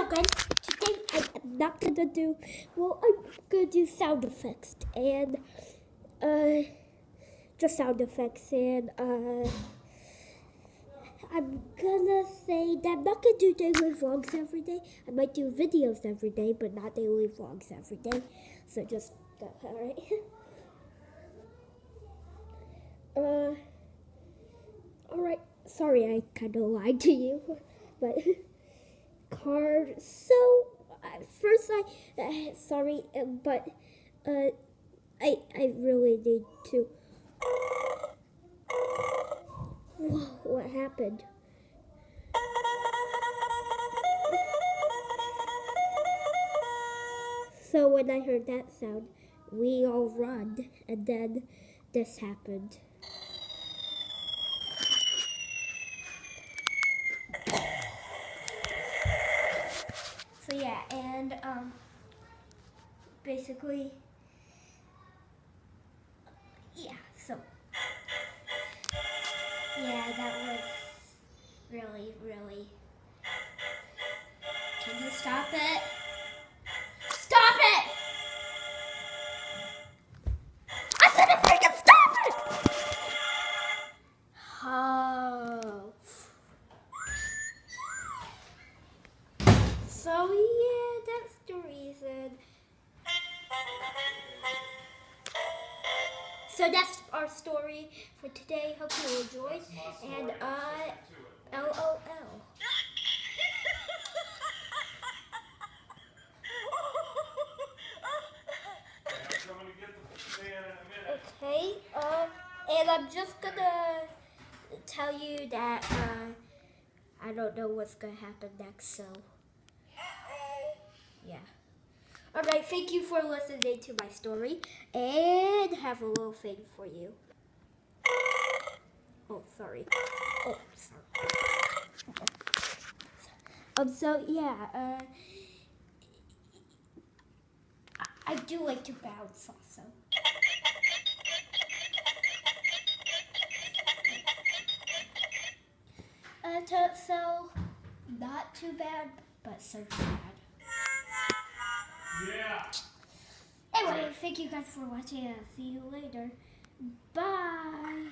guys, today I'm not gonna do, I'm gonna do sound effects and, just sound effects and, I'm gonna say that I'm not gonna do daily vlogs every day. I might do videos every day, but not daily vlogs every day. So just, alright. Alright, sorry I kinda lied to you, but... card. So first, sorry, but I really need to. Whoa, what happened? So when I heard that sound, we all run, and then this happened. So yeah, and basically, yeah. So yeah, that was really. Can you stop it? Stop it! I said if I can stop it! Oh. So yeah, that's the reason. So that's our story for today. Hope you enjoyed. And LOL. Okay. And I'm just gonna tell you that I don't know what's gonna happen next. So yeah. Alright, thank you for listening to my story, and have a little thing for you. Oh, sorry. So yeah, I do like to bounce also. So not too bad, but so sad. Yeah. Anyway, thank you guys for watching, and see you later. Bye.